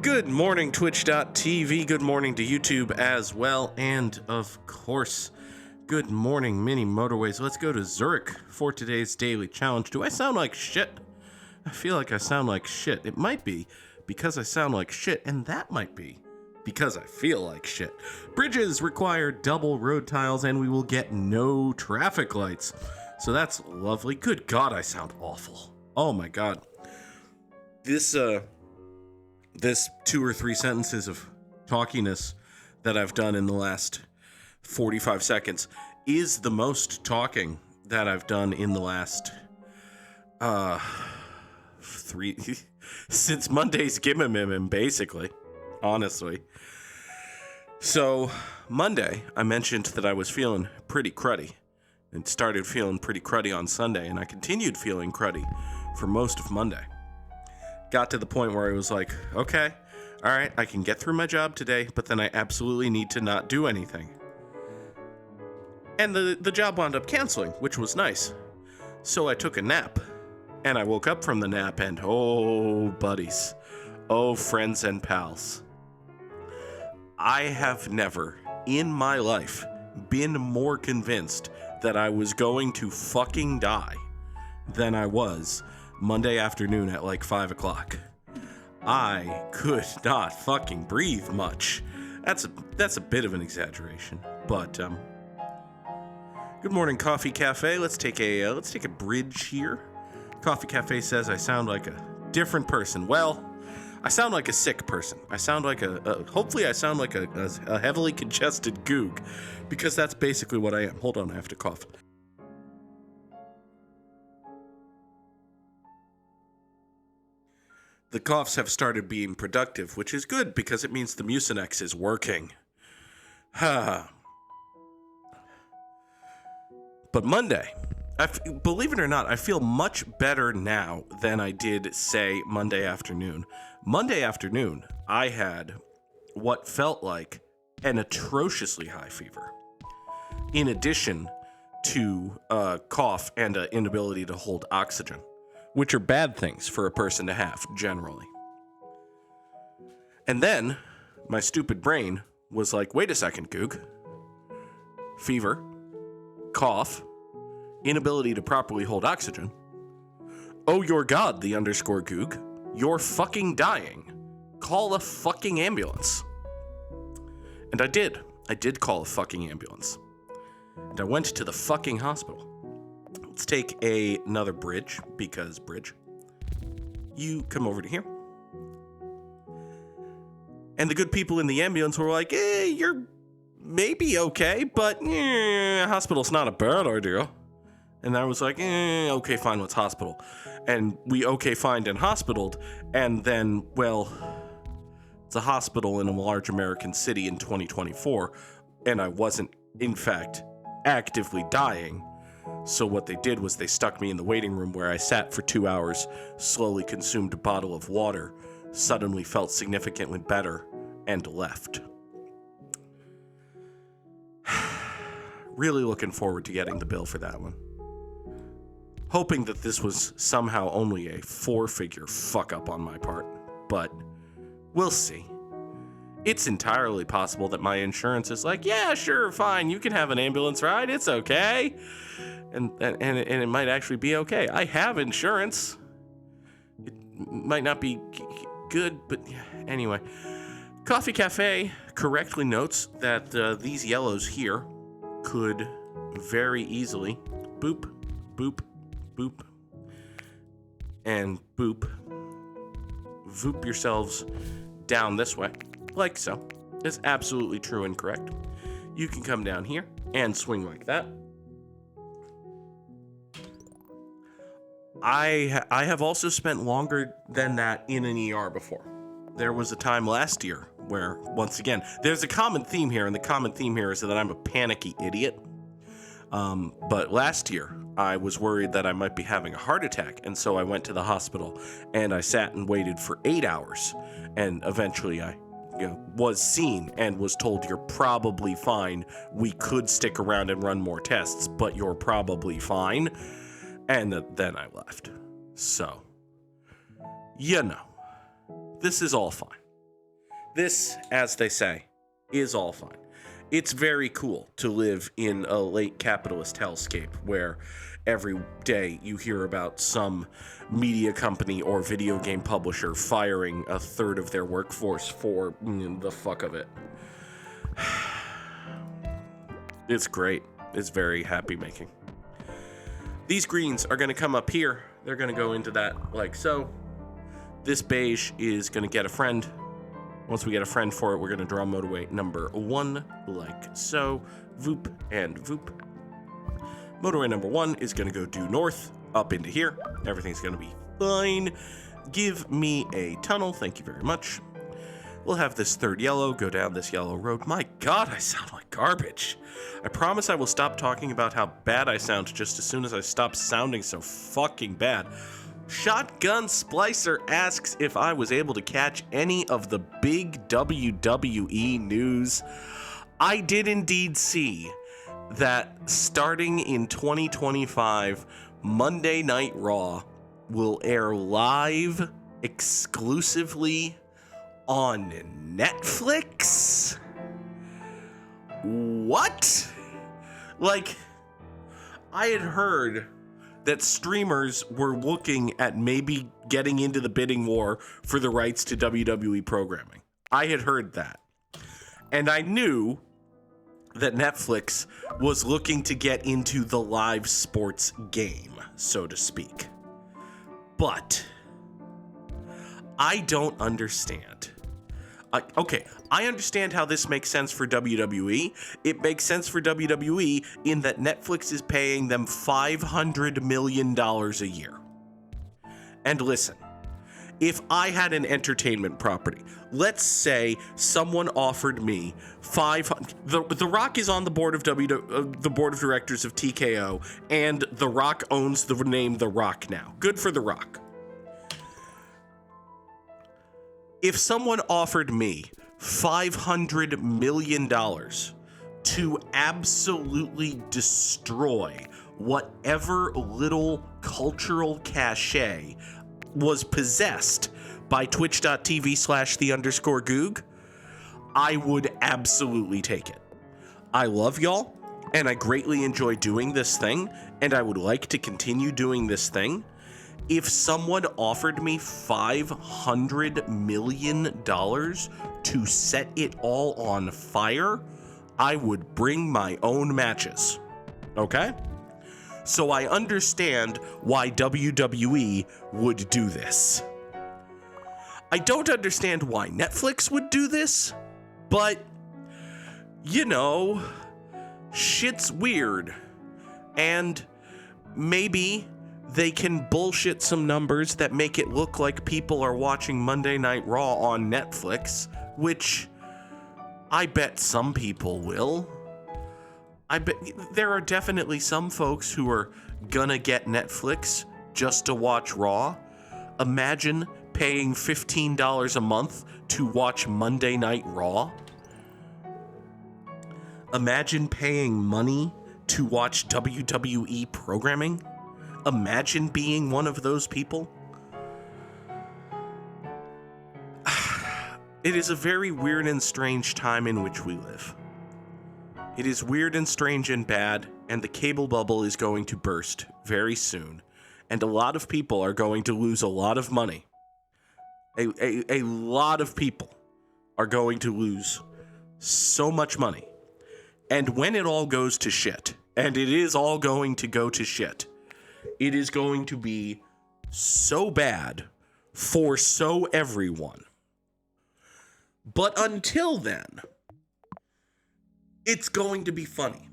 Good morning, Twitch.tv. Good morning to YouTube as well. And, of course, good morning, mini Motorways. Let's go to Zurich for today's daily challenge. Do I sound like shit? I feel like I sound like shit. It might be because I sound like shit, and that might be because I feel like shit. Bridges require double road tiles, and we will get no traffic lights. So that's lovely. Good God, I sound awful. Oh my God. This 2 or 3 sentences of talkiness that I've done in the last 45 seconds is the most talking that I've done in the last since Monday's Gimmimim, basically, honestly. So Monday, I mentioned that I was feeling pretty cruddy and started feeling pretty cruddy on Sunday, and I continued feeling cruddy for most of Monday. Got to the point where I was like, okay, all right, I can get through my job today, but then I absolutely need to not do anything. And the job wound up canceling, which was nice. So I took a nap, and I woke up from the nap, and oh, buddies, oh, friends and pals, I have never in my life been more convinced that I was going to fucking die than I was Monday afternoon at like 5 o'clock. I could not fucking breathe much. That's a bit of an exaggeration, but good morning, Coffee Cafe. Let's take a bridge here. Coffee Cafe says I sound like a different person. Well, I sound like a sick person. I sound like hopefully I sound like a heavily congested Goog, because that's basically what I am. Hold on, I have to cough. The coughs have started being productive, which is good because it means the Mucinex is working. But Monday, believe it or not, I feel much better now than I did, say, Monday afternoon. Monday afternoon, I had what felt like an atrociously high fever, in addition to cough and an inability to hold oxygen, which are bad things for a person to have, generally. And then, my stupid brain was like, wait a second, Goog. Fever, cough, inability to properly hold oxygen. Oh, your God, the underscore Goog. You're fucking dying. Call a fucking ambulance. And I did. I did call a fucking ambulance. And I went to the fucking hospital. Let's take another bridge, because bridge. You come over to here. And the good people in the ambulance were like, you're maybe okay, but hospital's not a bad idea. And I was like, okay, fine, let's hospital. And we fined and hospitaled, and then, well, it's a hospital in a large American city in 2024, and I wasn't, in fact, actively dying. So what they did was they stuck me in the waiting room, where I sat for 2 hours, slowly consumed a bottle of water, suddenly felt significantly better, and left. Really looking forward to getting the bill for that one. Hoping that this was somehow only a 4-figure fuck-up on my part, but we'll see. It's entirely possible that my insurance is like, yeah, sure, fine, you can have an ambulance ride, it's okay. And it might actually be okay. I have insurance. It might not be good, but anyway. Coffee Cafe correctly notes that these yellows here could very easily boop, boop, boop, and boop, voop yourselves down this way, like so. It's absolutely true and correct. You can come down here and swing like that. I have also spent longer than that in an ER before. There was a time last year where, once again, there's a common theme here, and the common theme here is that I'm a panicky idiot. But last year, I was worried that I might be having a heart attack, and so I went to the hospital, and I sat and waited for 8 hours, and eventually I was seen and was told, you're probably fine. We could stick around and run more tests, but you're probably fine. And then I left. So, this is all fine. This, as they say, is all fine. It's very cool to live in a late capitalist hellscape where every day you hear about some media company or video game publisher firing a third of their workforce for the fuck of it. It's great. It's very happy making. These greens are going to come up here. They're going to go into that like so. This beige is going to get a friend. Once we get a friend for it, we're going to draw motorway number 1 like so. Voop and voop. Motorway number 1 is going to go due north up into here. Everything's going to be fine. Give me a tunnel. Thank you very much. We'll have this third yellow go down this yellow road. My God, I sound like garbage. I promise I will stop talking about how bad I sound just as soon as I stop sounding so fucking bad. Shotgun Splicer asks if I was able to catch any of the big WWE news. I did indeed see that starting in 2025, Monday Night Raw will air live exclusively on Netflix? What? Like, I had heard that streamers were looking at maybe getting into the bidding war for the rights to WWE programming. I had heard that. And I knew that Netflix was looking to get into the live sports game, so to speak. But I don't understand. Okay, I understand how this makes sense for WWE. It makes sense for WWE in that Netflix is paying them $500 million a year. And listen, if I had an entertainment property, let's say someone offered me The Rock is on the board of the board of directors of TKO, and The Rock owns the name The Rock now. Good for The Rock. If someone offered me $500 million to absolutely destroy whatever little cultural cachet was possessed by twitch.tv/the_Goog, I would absolutely take it. I love y'all, and I greatly enjoy doing this thing, and I would like to continue doing this thing. If someone offered me $500 million to set it all on fire, I would bring my own matches. Okay? So I understand why WWE would do this. I don't understand why Netflix would do this, but, you know, shit's weird. And maybe they can bullshit some numbers that make it look like people are watching Monday Night Raw on Netflix, which I bet some people will. I bet there are definitely some folks who are gonna get Netflix just to watch Raw. Imagine paying $15 a month to watch Monday Night Raw. Imagine paying money to watch WWE programming. Imagine being one of those people. It is a very weird and strange time in which we live. It is weird and strange and bad, and the cable bubble is going to burst very soon, and a lot of people are going to lose a lot of money. A lot of people are going to lose so much money. And when it all goes to shit, and it is all going to go to shit, it is going to be so bad for so everyone. But until then, it's going to be funny.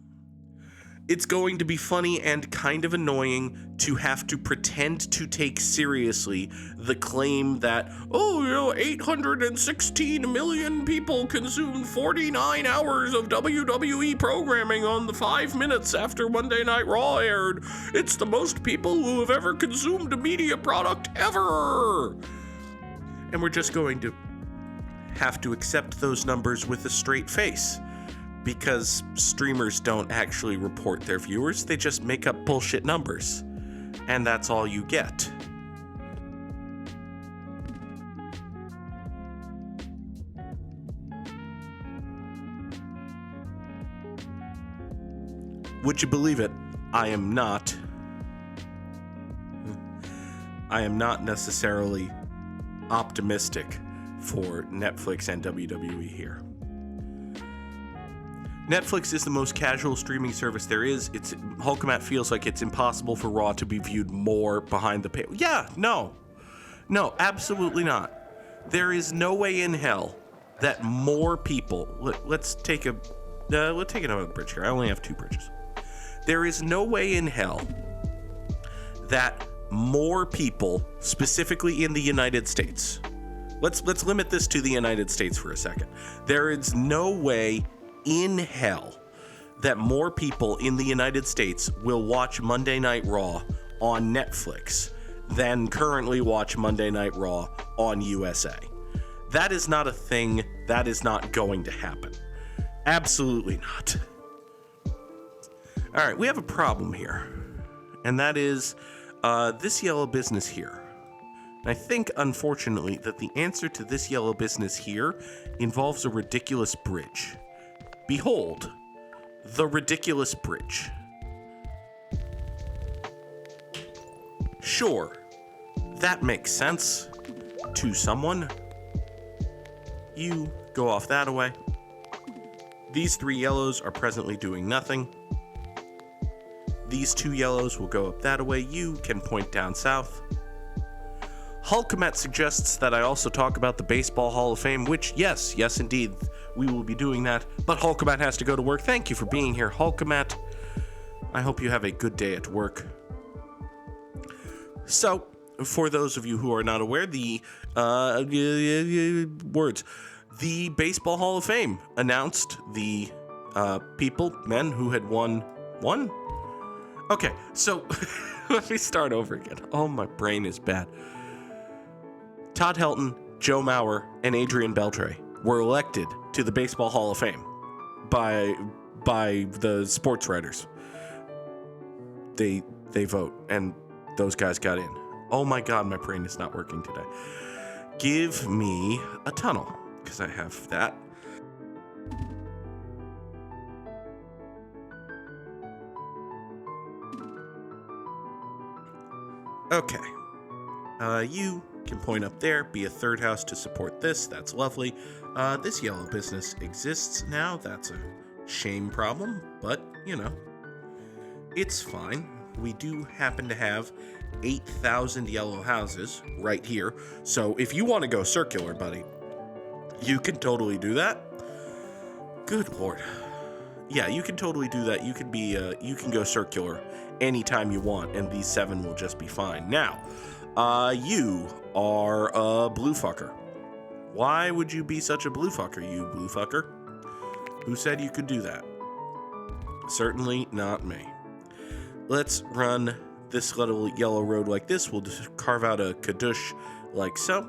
It's going to be funny and kind of annoying to have to pretend to take seriously the claim that, 816 million people consumed 49 hours of WWE programming on the 5 minutes after Monday Night Raw aired. It's the most people who have ever consumed a media product ever. And we're just going to have to accept those numbers with a straight face. Because streamers don't actually report their viewers, they just make up bullshit numbers. And that's all you get. would you believe it? I am not necessarily optimistic for Netflix and WWE here. Netflix is the most casual streaming service there is. Hulkamat feels like it's impossible for Raw to be viewed more behind the paywall. Yeah, no, absolutely not. There is no way in hell that more people. Let's take another bridge here. I only have 2 bridges. There is no way in hell that more people, specifically in the United States. Let's limit this to the United States for a second. There is no way in hell that more people in the United States will watch Monday Night Raw on Netflix than currently watch Monday Night Raw on USA. That is not a thing. That is not going to happen. Absolutely not. All right, we have a problem here, and that is this yellow business here. I think, unfortunately, that the answer to this yellow business here involves a ridiculous bridge. Behold, the ridiculous bridge. Sure, that makes sense to someone. You go off that away. These 3 yellows are presently doing nothing. These 2 yellows will go up that way. You can point down south. Hulkamet suggests that I also talk about the Baseball Hall of Fame, which, yes, indeed, we will be doing that. But Hulkamet has to go to work. Thank you for being here, Hulkamet. I hope you have a good day at work. So, for those of you who are not aware, the Baseball Hall of Fame announced the men who had won. Okay, so let me start over again. Oh, my brain is bad. Todd Helton, Joe Mauer, and Adrian Beltre were elected to the Baseball Hall of Fame by the sports writers. They vote, and those guys got in. Oh my God, my brain is not working today. Give me a tunnel, because I have that. Okay. You can point up there, be a third house to support this. That's lovely. This yellow business exists now. That's a shame problem, but, it's fine. We do happen to have 8,000 yellow houses right here. So if you want to go circular, buddy, you can totally do that. Good Lord. Yeah, you can totally do that. You can go circular anytime you want, and these 7 will just be fine. Now, you are a blue fucker. Why would you be such a blue fucker, you blue fucker? Who said you could do that? Certainly not me. Let's run this little yellow road like this. We'll just carve out a kadush like so.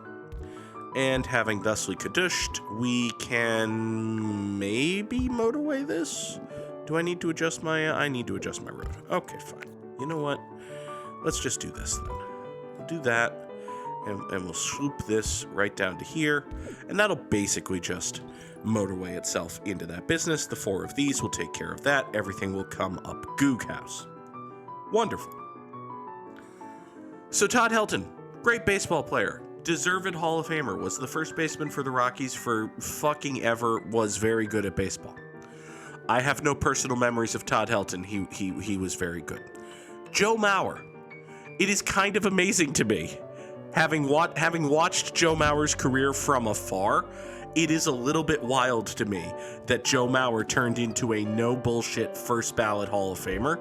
And having thusly kadushed, we can maybe motorway this? Do I need to adjust I need to adjust my road. Okay, fine. You know what? Let's just do this then. We'll do that, and we'll swoop this right down to here, and that'll basically just motorway itself into that business. The 4 of these will take care of that. Everything will come up Goog House. Wonderful. So Todd Helton, great baseball player, deserved Hall of Famer, was the first baseman for the Rockies for fucking ever, was very good at baseball. I have no personal memories of Todd Helton. He was very good. Joe Mauer. It is kind of amazing to me, having watched Joe Mauer's career from afar, it is a little bit wild to me that Joe Mauer turned into a no bullshit first ballot Hall of Famer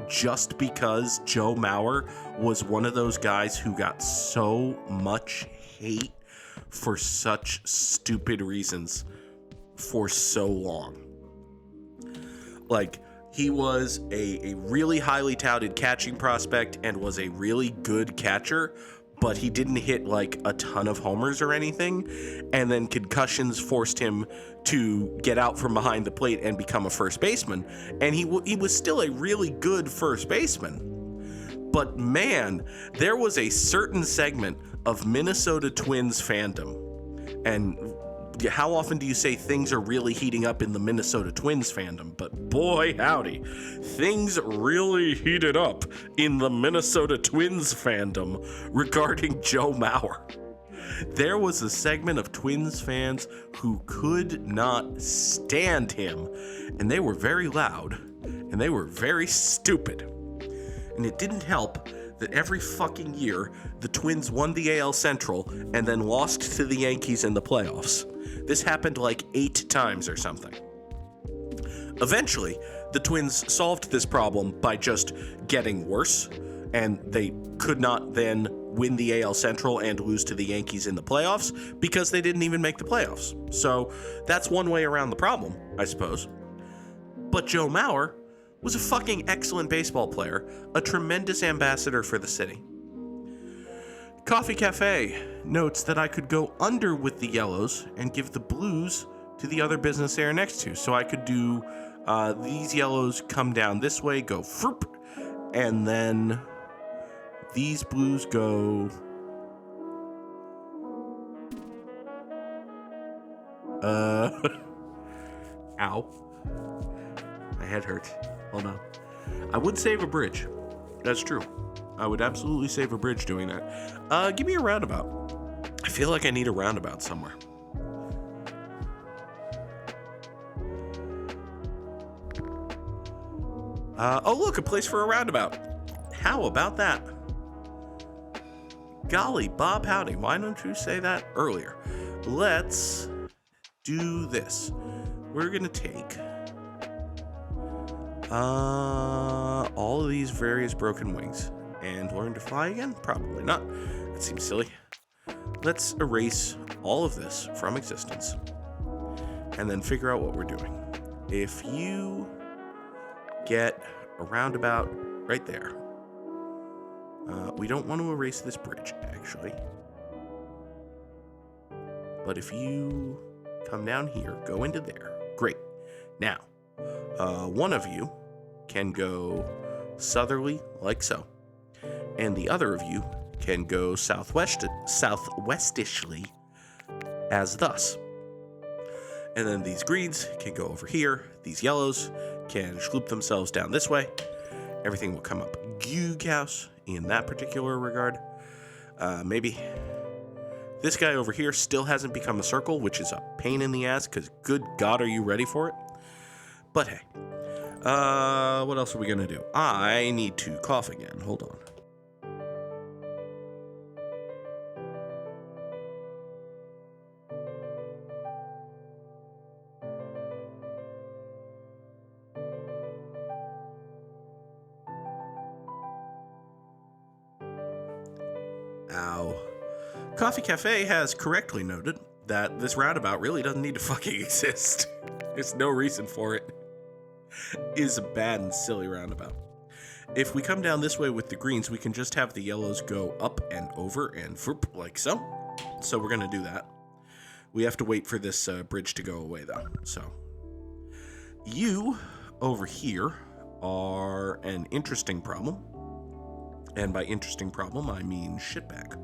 just because Joe Mauer was one of those guys who got so much hate for such stupid reasons for so long. Like, he was a really highly touted catching prospect and was a really good catcher, but he didn't hit like a ton of homers or anything. And then concussions forced him to get out from behind the plate and become a first baseman. And he was still a really good first baseman. But man, there was a certain segment of Minnesota Twins fandom, and how often do you say things are really heating up in the Minnesota Twins fandom? But boy, howdy, things really heated up in the Minnesota Twins fandom regarding Joe Mauer. There was a segment of Twins fans who could not stand him, and they were very loud, and they were very stupid. And it didn't help that every fucking year, the Twins won the AL Central and then lost to the Yankees in the playoffs. This happened like 8 times or something. Eventually, the Twins solved this problem by just getting worse, and they could not then win the AL Central and lose to the Yankees in the playoffs because they didn't even make the playoffs. So that's one way around the problem, I suppose. But Joe Mauer was a fucking excellent baseball player, a tremendous ambassador for the city. Coffee Cafe notes that I could go under with the yellows and give the blues to the other business they are next to. So I could do these yellows come down this way, go froop, and then these blues go ow. My head hurts. Hold on. I would save a bridge. That's true. I would absolutely save a bridge doing that. Give me a roundabout. I feel like I need a roundabout somewhere. Oh, look, a place for a roundabout. How about that? Golly, Bob, howdy. Why don't you say that earlier? Let's do this. We're going to take all of these various broken wings and learn to fly again? Probably not. That seems silly. Let's erase all of this from existence and then figure out what we're doing. If you get a roundabout right there, we don't want to erase this bridge, actually. But if you come down here, go into there. Great. Now, one of you can go southerly, like so. And the other of you can go southwestishly, as thus. And then these greens can go over here. These yellows can schloop themselves down this way. Everything will come up Goog house in that particular regard. Maybe this guy over here still hasn't become a circle, which is a pain in the ass, because good God, are you ready for it? But hey, what else are we going to do? I need to cough again. Hold on. Ow. Coffee Cafe has correctly noted that this roundabout really doesn't need to fucking exist. There's no reason for it. Is a bad and silly roundabout. If we come down this way with the greens, we can just have the yellows go up and over and whoop, like so. So we're going to do that. We have to wait for this bridge to go away, though. So you over here are an interesting problem. And by interesting problem, I mean shitbag.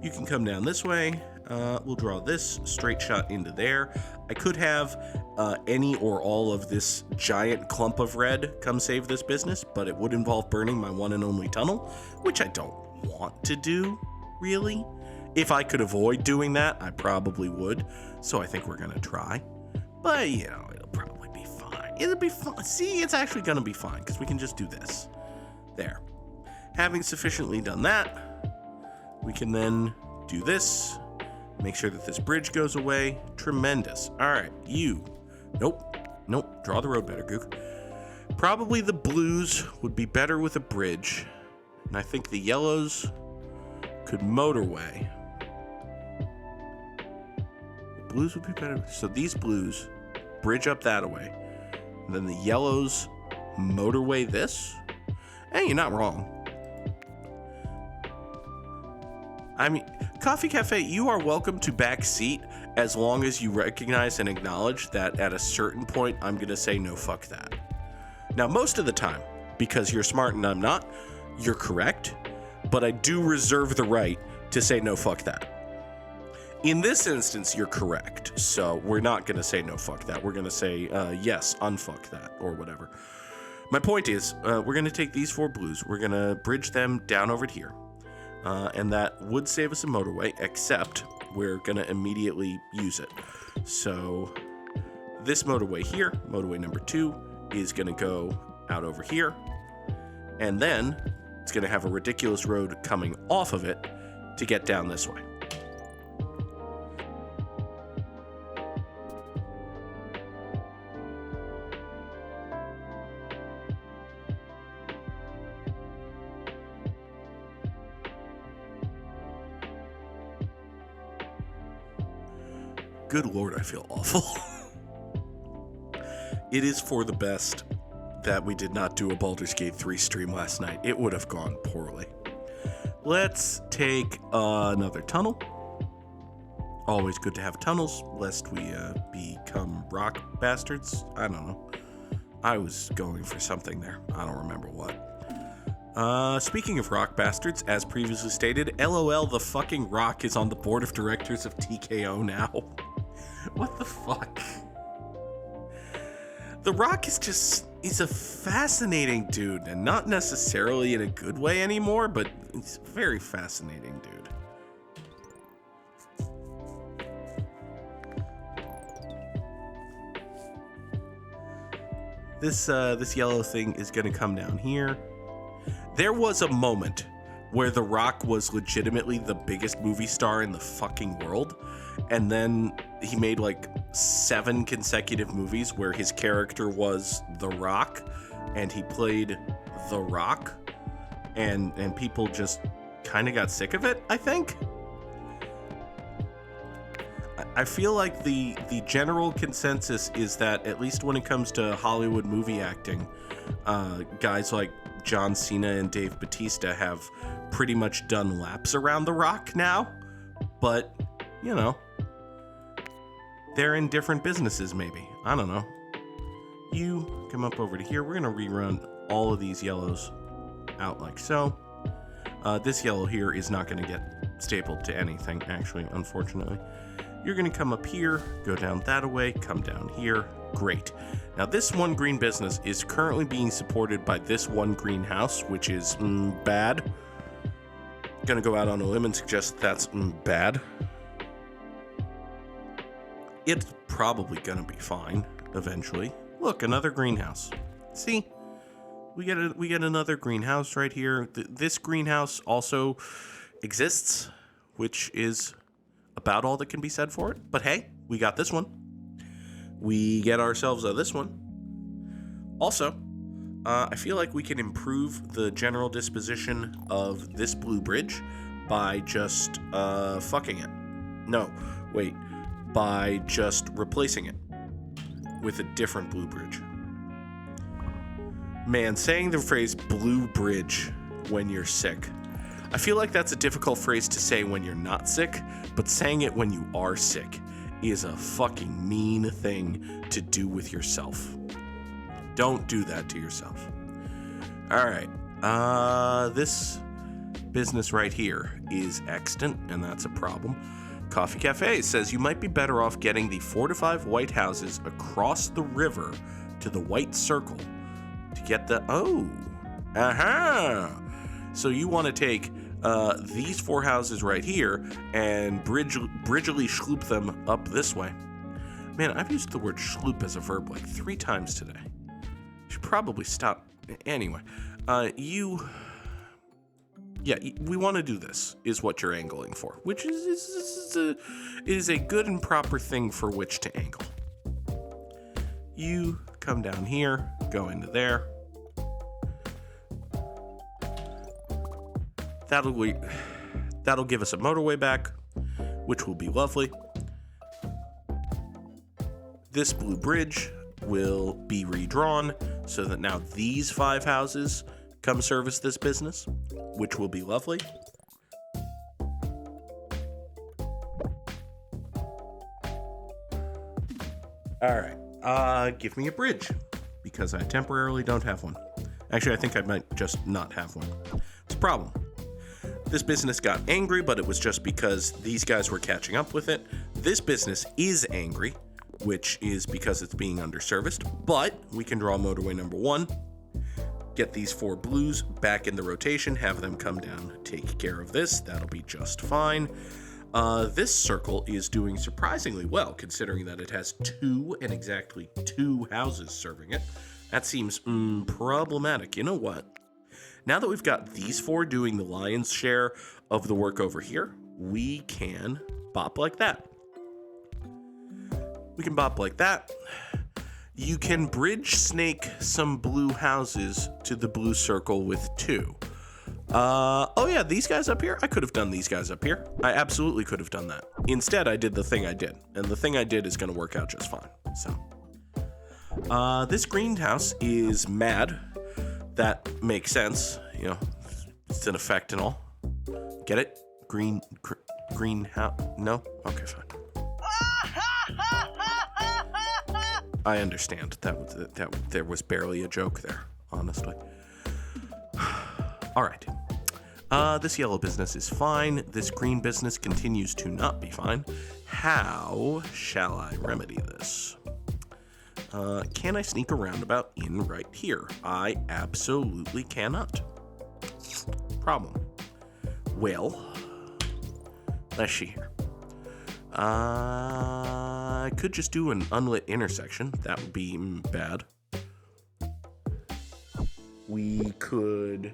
You can come down this way. We'll draw this straight shot into there. I could have any or all of this giant clump of red come save this business, but it would involve burning my one and only tunnel, which I don't want to do, really. If I could avoid doing that, I probably would. So I think we're going to try. But, you know, it'll probably be fine. It'll be fine. See, it's actually going to be fine, because we can just do this. There. Having sufficiently done that, we can then do this. Make sure that this bridge goes away. Tremendous. All right, you. Nope. Draw the road better, Goog. Probably the blues would be better with a bridge. And I think the yellows could motorway. The blues would be better. So these blues bridge up that way. And then the yellows motorway this. Hey, you're not wrong. I mean, Coffee Cafe, you are welcome to back seat as long as you recognize and acknowledge that at a certain point, I'm going to say no, fuck that. Now, most of the time, because you're smart and I'm not, you're correct, but I do reserve the right to say no, fuck that. In this instance, you're correct. So we're not going to say no, fuck that. We're going to say yes, unfuck that, or whatever. My point is, we're going to take these 4 blues. We're going to bridge them down over to here. And that would save us a motorway, except we're going to immediately use it. So this motorway here, motorway number 2, is going to go out over here. And then it's going to have a ridiculous road coming off of it to get down this way. Good Lord, I feel awful. It is for the best that we did not do a Baldur's Gate 3 stream last night. It would have gone poorly. Let's take another tunnel. Always good to have tunnels, lest we become rock bastards. I don't know. I was going for something there. I don't remember what. Speaking of rock bastards, as previously stated, LOL the fucking Rock is on the board of directors of TKO now. What the fuck? The Rock is just, he's a fascinating dude, and not necessarily in a good way anymore, but he's a very fascinating dude. This yellow thing is gonna come down here. There was a moment where The Rock was legitimately the biggest movie star in the fucking world, and then he made like 7 consecutive movies where his character was The Rock, and he played The Rock, and people just kind of got sick of it, I think. I feel like the general consensus is that, at least when it comes to Hollywood movie acting, guys like John Cena and Dave Bautista have pretty much done laps around The Rock now, but, you know, they're in different businesses maybe. I don't know. You come up over to here. We're going to rerun all of these yellows out like so. This yellow here is not going to get stapled to anything, actually, unfortunately. You're going to come up here, go down that way, come down here. Great. Now, this one green business is currently being supported by this one greenhouse, which is bad. Gonna go out on a limb and suggest that's bad. It's probably gonna be fine eventually. Look, another greenhouse. See, we get another greenhouse right here. This greenhouse also exists, which is about all that can be said for it. But hey, we got this one. We get ourselves this one. Also, I feel like we can improve the general disposition of this blue bridge by just fucking it. No, wait. By just replacing it with a different blue bridge. Man, saying the phrase blue bridge when you're sick. I feel like that's a difficult phrase to say when you're not sick, but saying it when you are sick is a fucking mean thing to do with yourself. Don't do that to yourself. All right. This business right here is extant, and that's a problem. Coffee Cafe says you might be better off getting the 4 to 5 white houses across the river to the white circle to get the... Oh. Aha. So you want to take these 4 houses right here and bridgely schloop them up this way. Man, I've used the word schloop as a verb like 3 times today. Should probably stop. Anyway, we want to do this, is what you're angling for, which is a good and proper thing for which to angle. You come down here, go into there. That'll give us a motorway back, which will be lovely. This blue bridge will be redrawn so that now these 5 houses come service this business, which will be lovely. All right, give me a bridge, because I temporarily don't have one. Actually, I think I might just not have one. It's a problem. This business got angry, but it was just because these guys were catching up with it. This business is angry, which is because it's being underserviced, but we can draw motorway number 1, get these 4 blues back in the rotation, have them come down, take care of this. That'll be just fine. This circle is doing surprisingly well, considering that it has 2 and exactly 2 houses serving it. That seems problematic. You know what? Now that we've got these 4 doing the lion's share of the work over here, we can bop like that. We can bop like that. You can bridge snake some blue houses to the blue circle with 2. Oh yeah, these guys up here? I could have done these guys up here. I absolutely could have done that. Instead, I did the thing I did. And the thing I did is going to work out just fine. So, this greenhouse is mad. That makes sense. You know, it's an effect and all. Get it? Greenhouse? No? Okay, fine. I understand. That there was barely a joke there, honestly. All right. This yellow business is fine. This green business continues to not be fine. How shall I remedy this? Can I sneak a roundabout in right here? I absolutely cannot. Problem. Well, let's see here. I could just do an unlit intersection. That would be bad. We could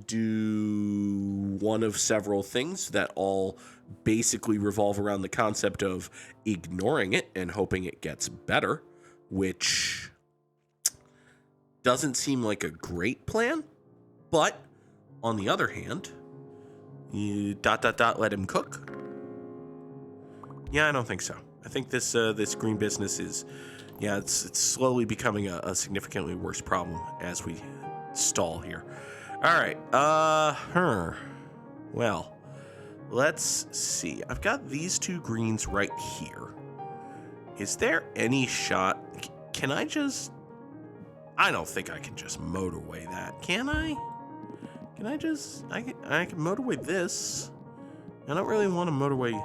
do one of several things that all basically revolve around the concept of ignoring it and hoping it gets better, which doesn't seem like a great plan. But on the other hand, you ... let him cook. Yeah, I don't think so. I think this green business is, it's slowly becoming a significantly worse problem as we stall here. All right. Well, let's see. I've got these 2 greens right here. Is there any shot? Can I just? I don't think I can just motorway that. Can I? Can I just? I can motorway this. I don't really want to motorway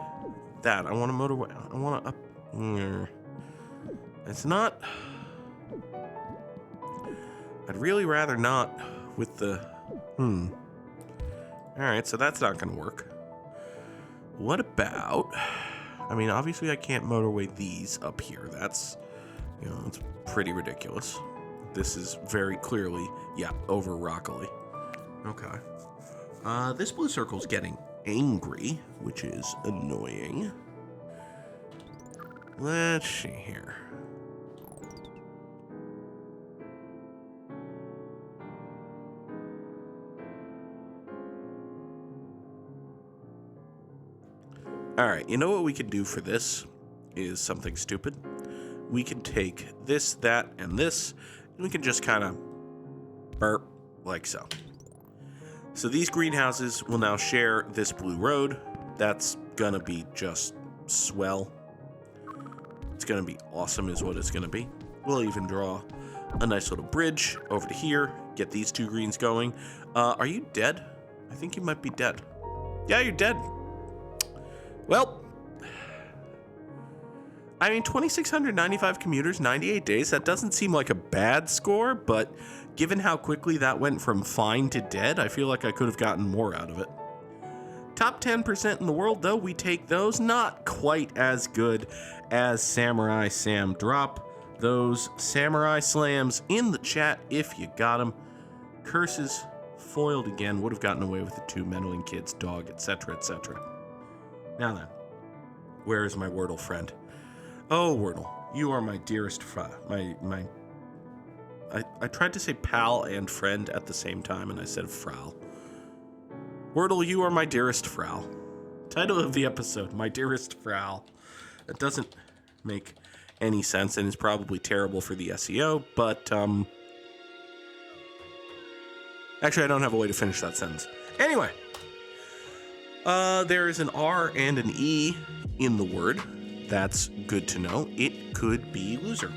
that. I want to motorway. I want to up. It's not. I'd really rather not with the. All right, so that's not going to work. What about? I mean, obviously I can't motorway these up here. That's, it's pretty ridiculous. This is very clearly, over rockily. Okay. This blue circle's getting angry, which is annoying. Let's see here. All right, you know what we could do for this is something stupid. We can take this, that, and this, and we can just kind of burp like so. So these greenhouses will now share this blue road. That's gonna be just swell. It's gonna be awesome is what it's gonna be. We'll even draw a nice little bridge over to here, get these 2 greens going. Are you dead? I think you might be dead. Yeah, you're dead. Well, I mean, 2,695 commuters, 98 days, that doesn't seem like a bad score, but given how quickly that went from fine to dead, I feel like I could have gotten more out of it. Top 10% in the world, though, we take those. Not quite as good as Samurai Sam. Drop those Samurai Slams in the chat if you got them. Curses, foiled again, would have gotten away with the 2 meddling kids, dog, etc., etc. Now then, where is my Wordle friend? Oh, Wordle, you are my dearest I tried to say pal and friend at the same time, and I said Frau. Wordle, you are my dearest Frau. Title of the episode, My Dearest Frau. That doesn't make any sense and is probably terrible for the SEO, but, actually, I don't have a way to finish that sentence. Anyway. There is an R and an E in the word. That's good to know. It could be loser.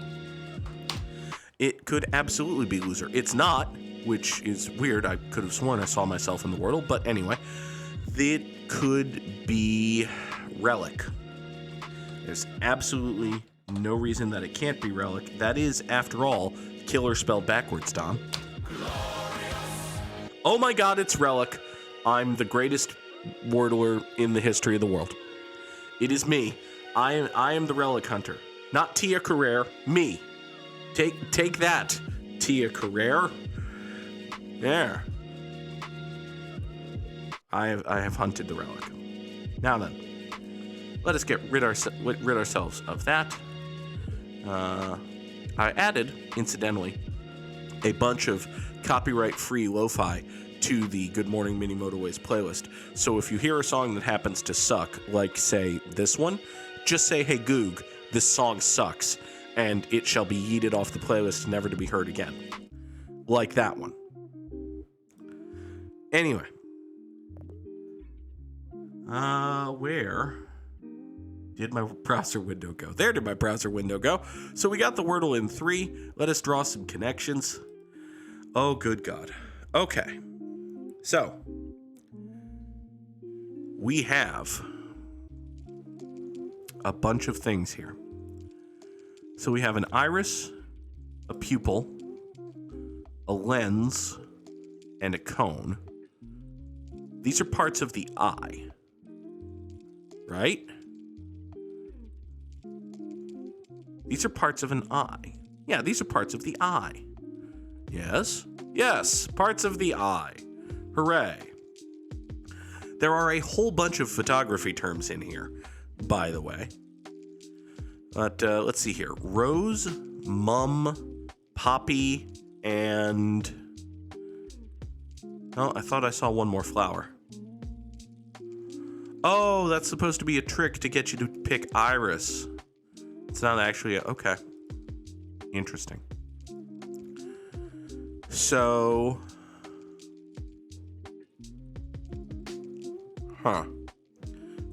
It could absolutely be loser. It's not, which is weird. I could have sworn I saw myself in the Wordle, but anyway, it could be Relic. There's absolutely no reason that it can't be Relic. That is, after all, killer spelled backwards, Dom. Oh my god, it's Relic. I'm the greatest Wordler in the history of the world. It is me. I am the Relic Hunter. Not Tia Carrere, me. Take that, Tia Carrere. There. I have hunted the Relic. Now then, let us get rid ourselves of that. I added, incidentally, a bunch of copyright-free lo-fi to the Good Morning Mini Motorways playlist. So if you hear a song that happens to suck, like, say, this one, just say, hey, Goog, this song sucks, and it shall be yeeted off the playlist, never to be heard again. Like that one. Anyway. Where did my browser window go? There did my browser window go. So we got the Wordle in 3. Let us draw some connections. Oh, good God. Okay. So, we have a bunch of things here. So we have an iris, a pupil, a lens, and a cone. These are parts of the eye. Right? These are parts of an eye. Yeah, these are parts of the eye. Yes? Yes, parts of the eye. Hooray. There are a whole bunch of photography terms in here, by the way. But let's see here. Rose, mum, poppy, and... Oh, I thought I saw one more flower. Oh, that's supposed to be a trick to get you to pick iris. It's not actually okay. Interesting. So...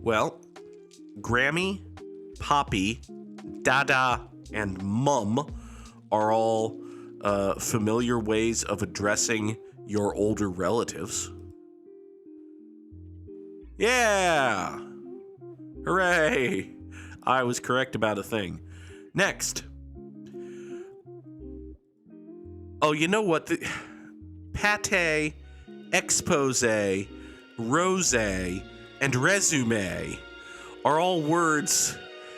Well, Grammy, Poppy, Dada, and Mum are all familiar ways of addressing your older relatives. Yeah! Hooray! I was correct about a thing. Next. Oh, you know what? Pate, expose, rosé, and resume are all words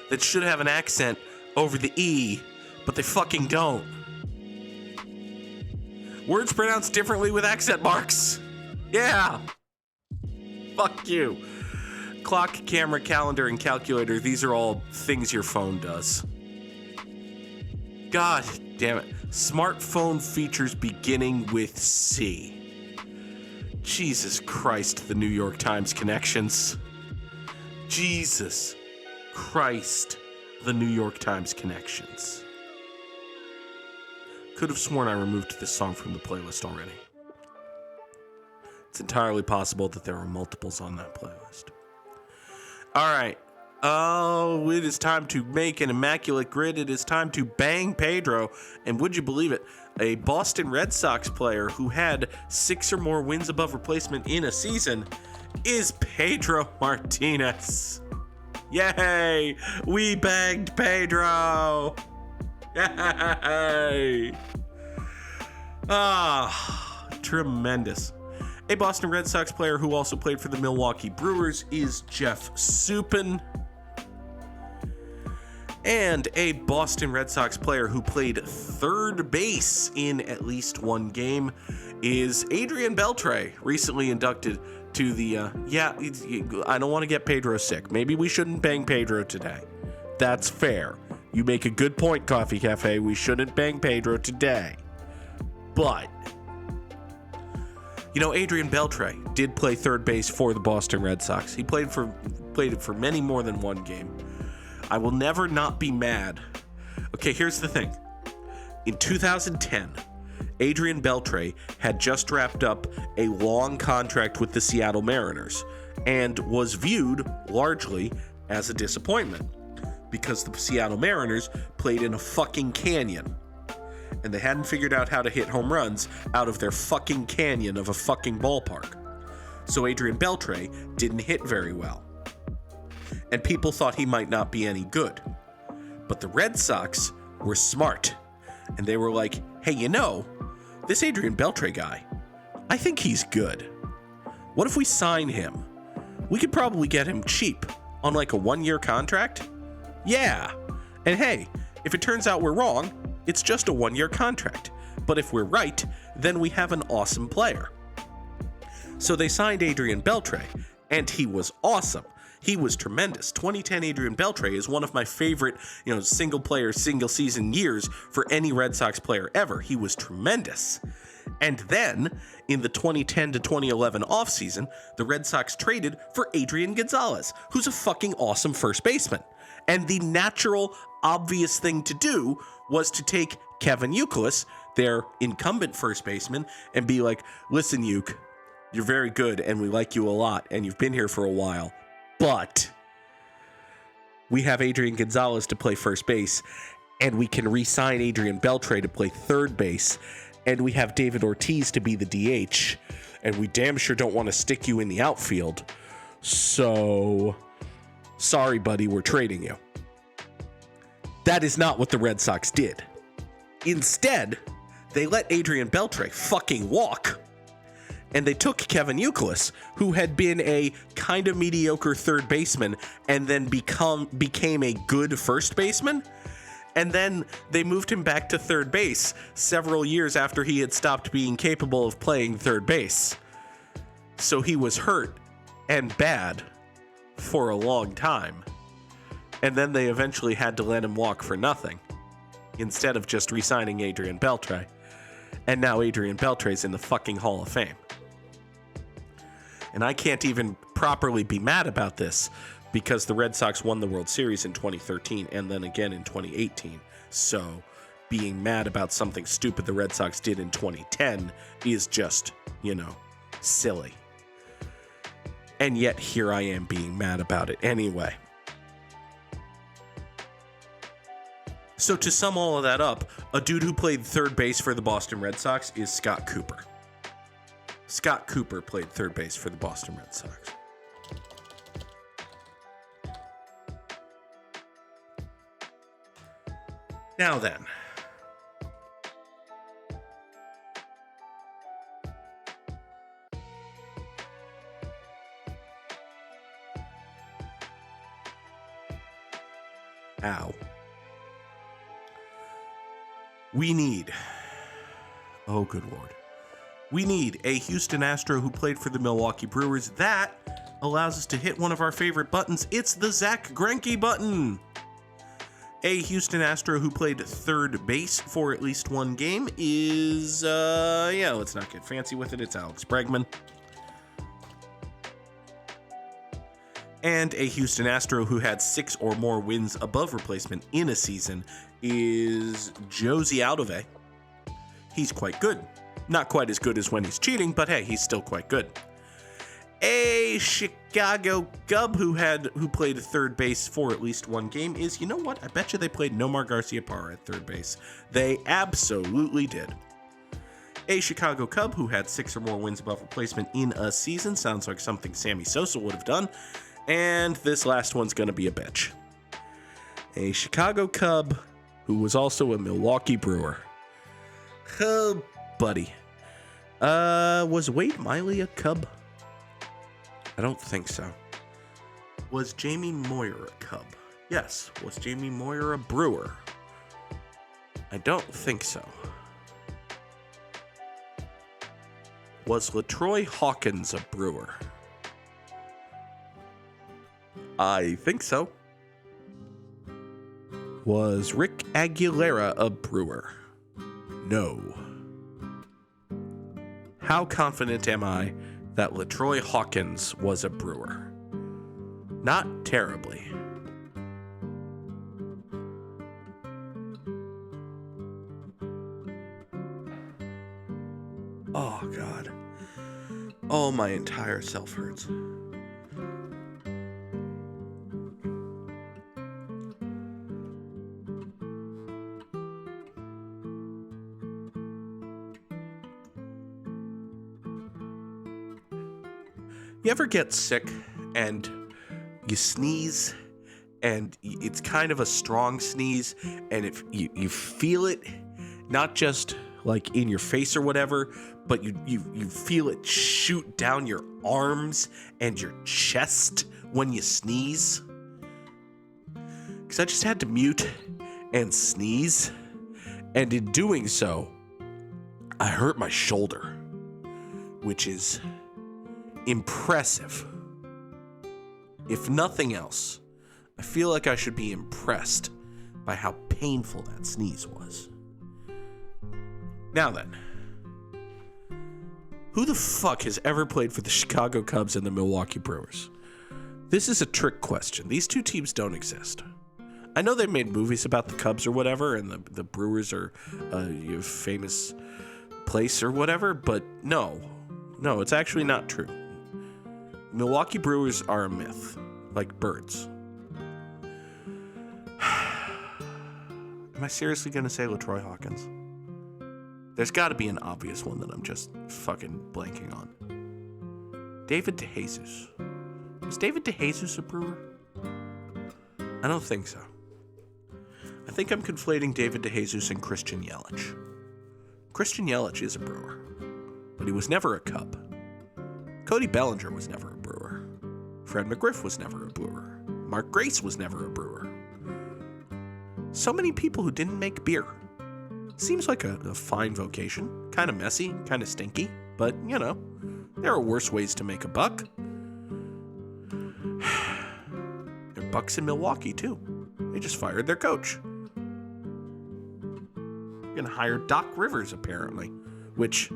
that should have an accent over the E, but they fucking don't. Words pronounced differently with accent marks. Yeah. Fuck you. Clock, camera, calendar, and calculator, these are all things your phone does. God damn it. Smartphone features beginning with C. Jesus Christ, the New York Times connections. Jesus Christ, the New York Times connections. Could have sworn I removed this song from the playlist already. It's entirely possible that there are multiples on that playlist. All right. Oh, it is time to make an immaculate grid. It is time to bang Pedro. And would you believe it? A Boston Red Sox player who had 6 or more wins above replacement in a season is Pedro Martinez. Yay! We banged Pedro! Yay! Ah, tremendous. A Boston Red Sox player who also played for the Milwaukee Brewers is Jeff Supin. And a Boston Red Sox player who played third base in at least one game is Adrian Beltre, recently inducted to the, I don't want to get Pedro sick. Maybe we shouldn't bang Pedro today. That's fair. You make a good point, Coffee Cafe. We shouldn't bang Pedro today. But, you know, Adrian Beltre did play third base for the Boston Red Sox. He played it for many more than one game. I will never not be mad. Okay, here's the thing. In 2010, Adrian Beltre had just wrapped up a long contract with the Seattle Mariners and was viewed largely as a disappointment because the Seattle Mariners played in a fucking canyon. and they hadn't figured out how to hit home runs out of their fucking canyon of a fucking ballpark. So Adrian Beltre didn't hit very well. And people thought he might not be any good. But the Red Sox were smart. And they were like, hey, you know, this Adrian Beltre guy, I think he's good. What if we sign him? We could probably get him cheap on like a 1-year contract. Yeah. And hey, if it turns out we're wrong, it's just a 1-year contract. But if we're right, then we have an awesome player. So they signed Adrian Beltre, and he was awesome. He was tremendous. 2010 Adrian Beltre is one of my favorite, single player, single season years for any Red Sox player ever. He was tremendous. And then, in the 2010 to 2011 offseason, the Red Sox traded for Adrian Gonzalez, who's a fucking awesome first baseman. And the natural, obvious thing to do was to take Kevin Youkilis, their incumbent first baseman, and be like, listen, Uke, you're very good, and we like you a lot, and you've been here for a while. But we have Adrian Gonzalez to play first base, and we can re-sign Adrian Beltre to play third base, and we have David Ortiz to be the DH, and we damn sure don't want to stick you in the outfield. So, sorry, buddy, we're trading you. That is not what the Red Sox did. Instead, they let Adrian Beltre fucking walk. And they took Kevin Youkilis, who had been a kind of mediocre third baseman and then became a good first baseman. And then they moved him back to third base several years after he had stopped being capable of playing third base. So he was hurt and bad for a long time. And then they eventually had to let him walk for nothing instead of just re-signing Adrian Beltre. And now Adrian Beltre's in the fucking Hall of Fame. And I can't even properly be mad about this because the Red Sox won the World Series in 2013 and then again in 2018. So being mad about something stupid the Red Sox did in 2010 is just, silly. And yet here I am being mad about it anyway. So to sum all of that up, a dude who played third base for the Boston Red Sox is Scott Cooper. Scott Cooper played third base for the Boston Red Sox. Now then. Ow. We need, oh good lord, we need a Houston Astro who played for the Milwaukee Brewers. That allows us to hit one of our favorite buttons. It's the Zach Greinke button. A Houston Astro who played third base for at least one game is, let's not get fancy with it. It's Alex Bregman. And a Houston Astro who had 6 or more wins above replacement in a season is Josie Altuve. He's quite good. Not quite as good as when he's cheating, but hey, he's still quite good. A Chicago Cub who played third base for at least one game is, you know what? I bet you they played Nomar Garciaparra at third base. They absolutely did. A Chicago Cub who had 6 or more wins above replacement in a season. Sounds like something Sammy Sosa would have done. And this last one's going to be a bitch. A Chicago Cub who was also a Milwaukee Brewer. Oh, buddy. Was Wade Miley a Cub? I don't think so. Was Jamie Moyer a Cub? Yes. Was Jamie Moyer a Brewer? I don't think so. Was LaTroy Hawkins a Brewer? I think so. Was Rick Aguilera a Brewer? No. How confident am I that LaTroy Hawkins was a Brewer? Not terribly. Oh, God. Oh, my entire self hurts. You ever get sick and you sneeze and it's kind of a strong sneeze, and if you feel it, not just like in your face or whatever, but you feel it shoot down your arms and your chest when you sneeze? Because I just had to mute and sneeze, and in doing so, I hurt my shoulder, which is impressive. If nothing else, I feel like I should be impressed by how painful that sneeze was. Now then, who the fuck has ever played for the Chicago Cubs and the Milwaukee Brewers? This is a trick question. These two teams don't exist. I know they made movies about the Cubs or whatever, and the Brewers are a famous place or whatever, but no, it's actually not true. Milwaukee Brewers are a myth, like birds. Am I seriously going to say LaTroy Hawkins? There's got to be an obvious one that I'm just fucking blanking on. David DeJesus. Was David DeJesus a Brewer? I don't think so. I think I'm conflating David DeJesus and Christian Yelich. Christian Yelich is a Brewer, but he was never a Cub. Cody Bellinger was never a Brewer. Fred McGriff was never a Brewer. Mark Grace was never a Brewer. So many people who didn't make beer. Seems like a fine vocation. Kind of messy, kind of stinky, but, you know, there are worse ways to make a buck. There are bucks in Milwaukee, too. They just fired their coach. They're gonna hire Doc Rivers, apparently, which,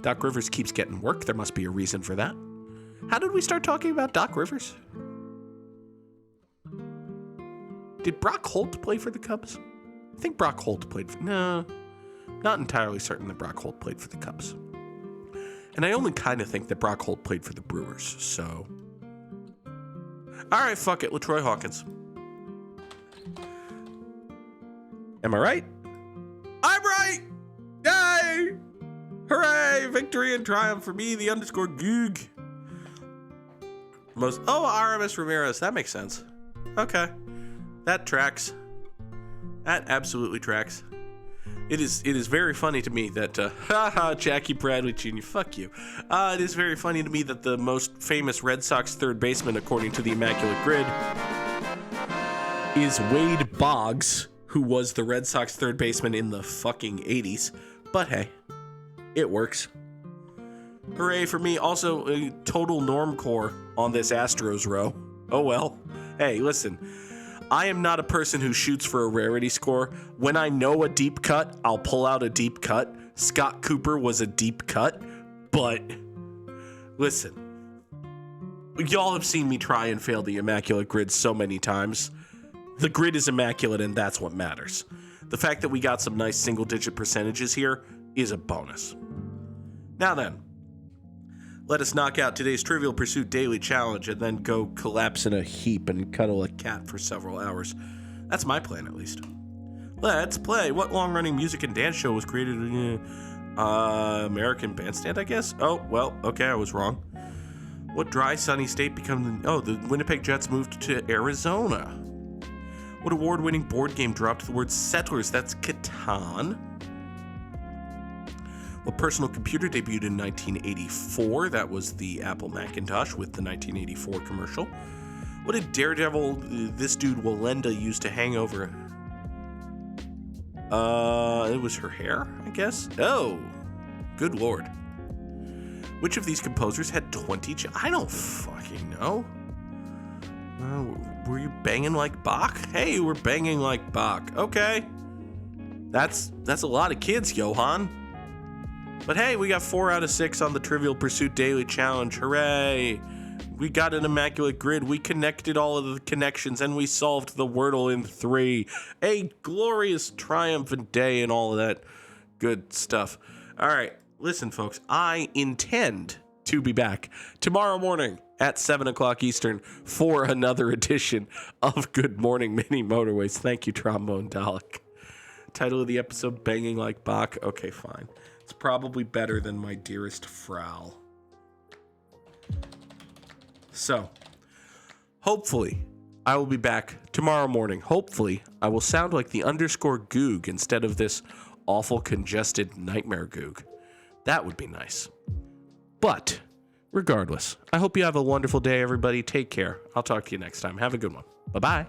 Doc Rivers keeps getting work. There must be a reason for that. How did we start talking about Doc Rivers? Did Brock Holt play for the Cubs? I think Brock Holt played for... No, not entirely certain that Brock Holt played for the Cubs. And I only kind of think that Brock Holt played for the Brewers, so... Alright, fuck it, LaTroy Hawkins. Am I right? I'm right! Yay! Hooray! Victory and triumph for me, the _Goog. Aramis Ramirez. That makes sense. Okay. That tracks. That absolutely tracks. It is very funny to me that, Jackie Bradley Jr., fuck you. It is very funny to me that the most famous Red Sox third baseman, according to the Immaculate Grid, is Wade Boggs, who was the Red Sox third baseman in the fucking 80s. But hey, it works. Hooray for me. Also, a total normcore on this Astros row. Oh well. Hey, listen. I am not a person who shoots for a rarity score. When I know a deep cut, I'll pull out a deep cut. Scott Cooper was a deep cut. But, listen. Y'all have seen me try and fail the Immaculate Grid so many times. The grid is immaculate, and that's what matters. The fact that we got some nice single-digit percentages here is a bonus. Now then, let us knock out today's Trivial Pursuit Daily Challenge and then go collapse in a heap and cuddle a cat for several hours. That's my plan, at least. Let's play. What long-running music and dance show was created in American Bandstand, I guess? Oh, well, okay, I was wrong. What dry, sunny state become the Winnipeg Jets moved to Arizona. What award-winning board game dropped the word settlers? That's Catan. What personal computer debuted in 1984? That was the Apple Macintosh with the 1984 commercial. What did Daredevil, this dude Walenda, use to hang over? It was her hair, I guess? Oh, good lord. Which of these composers had 20 I don't fucking know. Were you banging like Bach? Hey, we're banging like Bach. Okay. That's a lot of kids, Johann. But hey, we got 4 out of 6 on the Trivial Pursuit Daily Challenge. Hooray! We got an immaculate grid. We connected all of the connections, and we solved the Wordle in 3. A glorious, triumphant day and all of that good stuff. All right, listen, folks. I intend to be back tomorrow morning at 7 o'clock Eastern for another edition of Good Morning Mini Motorways. Thank you, Trombone Dalek. Title of the episode, Banging Like Bach. Okay, fine. It's probably better than my dearest Frau. So, hopefully, I will be back tomorrow morning. Hopefully, I will sound like the _Goog instead of this awful congested nightmare Goog. That would be nice. But, regardless, I hope you have a wonderful day, everybody. Take care. I'll talk to you next time. Have a good one. Bye-bye.